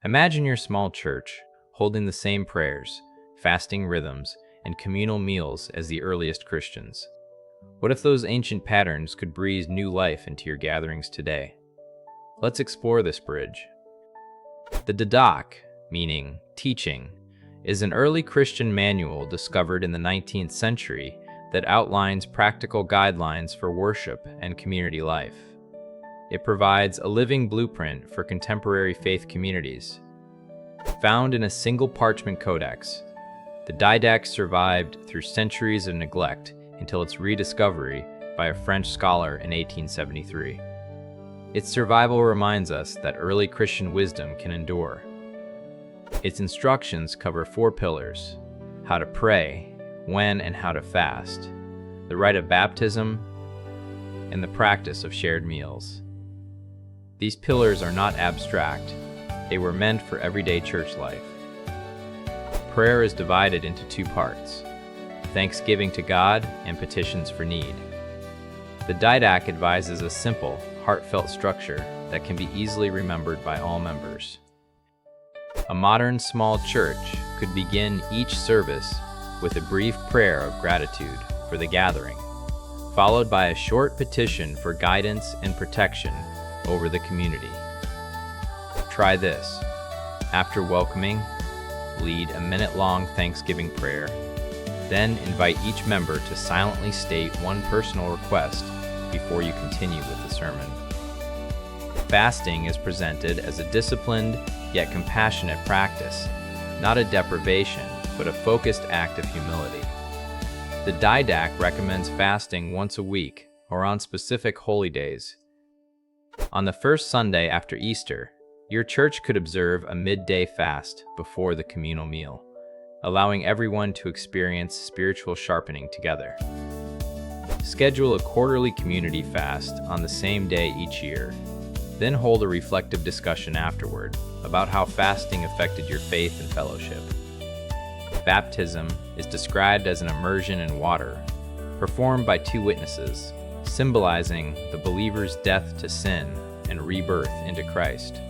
Imagine your small church holding the same prayers, fasting rhythms, and communal meals as the earliest Christians. What if those ancient patterns could breathe new life into your gatherings today? Let's explore this bridge. The Didache, meaning teaching, is an early Christian manual discovered in the 19th century that outlines practical guidelines for worship and community life. It provides a living blueprint for contemporary faith communities. Found in a single parchment codex, the Didache survived through centuries of neglect until its rediscovery by a French scholar in 1873. Its survival reminds us that early Christian wisdom can endure. Its instructions cover 4 pillars: how to pray, when and how to fast, the rite of baptism, and the practice of shared meals. These pillars are not abstract. They were meant for everyday church life. Prayer is divided into 2 parts: thanksgiving to God and petitions for need. The Didache advises a simple, heartfelt structure that can be easily remembered by all members. A modern small church could begin each service with a brief prayer of gratitude for the gathering, followed by a short petition for guidance and protection over the community. Try this. After welcoming, lead a minute-long Thanksgiving prayer. Then invite each member to silently state one personal request before you continue with the sermon. Fasting is presented as a disciplined yet compassionate practice, not a deprivation, but a focused act of humility. The Didache recommends fasting once a week or on specific holy days. On the first Sunday after Easter, your church could observe a midday fast before the communal meal, allowing everyone to experience spiritual sharpening together. Schedule a quarterly community fast on the same day each year, then hold a reflective discussion afterward about how fasting affected your faith and fellowship. Baptism is described as an immersion in water, performed by 2 witnesses, symbolizing the believer's death to sin and rebirth into Christ.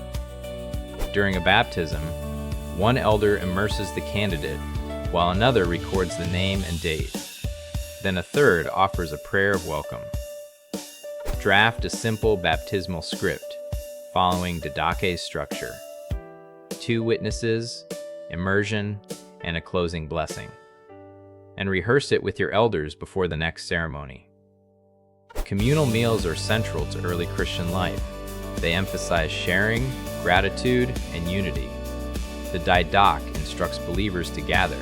During a baptism, one elder immerses the candidate, while another records the name and date. Then a third offers a prayer of welcome. Draft a simple baptismal script, following Didache's structure: 2 witnesses, immersion, and a closing blessing. And rehearse it with your elders before the next ceremony. Communal meals are central to early Christian life. They emphasize sharing, gratitude, and unity. The Didache instructs believers to gather,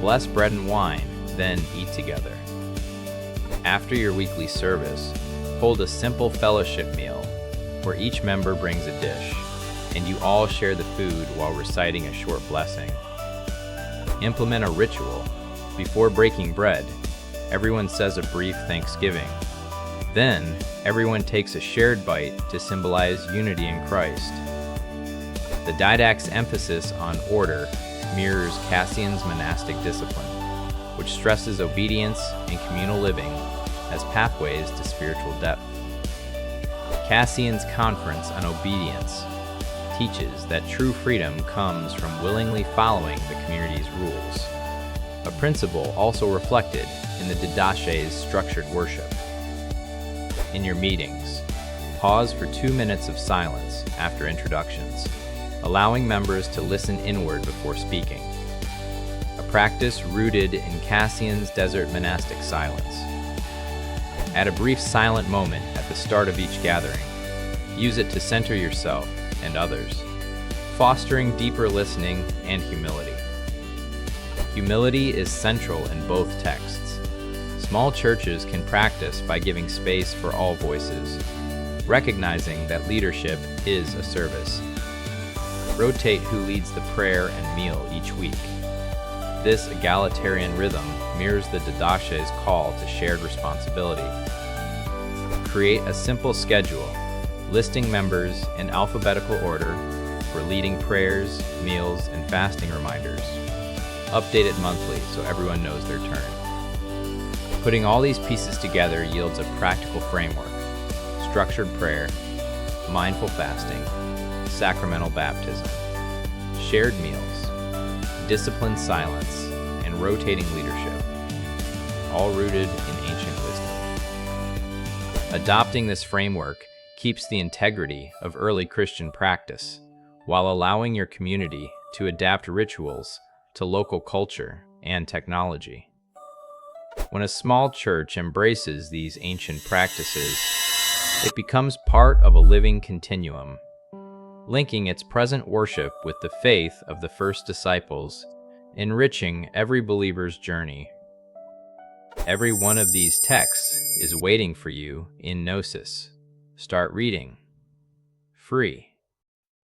bless bread and wine, then eat together. After your weekly service, hold a simple fellowship meal where each member brings a dish, and you all share the food while reciting a short blessing. Implement a ritual. Before breaking bread, everyone says a brief thanksgiving. Then, everyone takes a shared bite to symbolize unity in Christ. The Didache's emphasis on order mirrors Cassian's monastic discipline, which stresses obedience and communal living as pathways to spiritual depth. Cassian's Conference on Obedience teaches that true freedom comes from willingly following the community's rules, a principle also reflected in the Didache's structured worship. In your meetings, pause for 2 minutes of silence after introductions, allowing members to listen inward before speaking, a practice rooted in Cassian's desert monastic silence. Add a brief silent moment at the start of each gathering. Use it to center yourself and others, fostering deeper listening and humility. Humility is central in both texts. Small churches can practice by giving space for all voices, recognizing that leadership is a service. Rotate who leads the prayer and meal each week. This egalitarian rhythm mirrors the Didache's call to shared responsibility. Create a simple schedule, listing members in alphabetical order for leading prayers, meals, and fasting reminders. Update it monthly so everyone knows their turn. Putting all these pieces together yields a practical framework: structured prayer, mindful fasting, sacramental baptism, shared meals, disciplined silence, and rotating leadership, all rooted in ancient wisdom. Adopting this framework keeps the integrity of early Christian practice, while allowing your community to adapt rituals to local culture and technology. When a small church embraces these ancient practices, it becomes part of a living continuum, linking its present worship with the faith of the first disciples, enriching every believer's journey. Every one of these texts is waiting for you in Gnosis. Start reading. Free.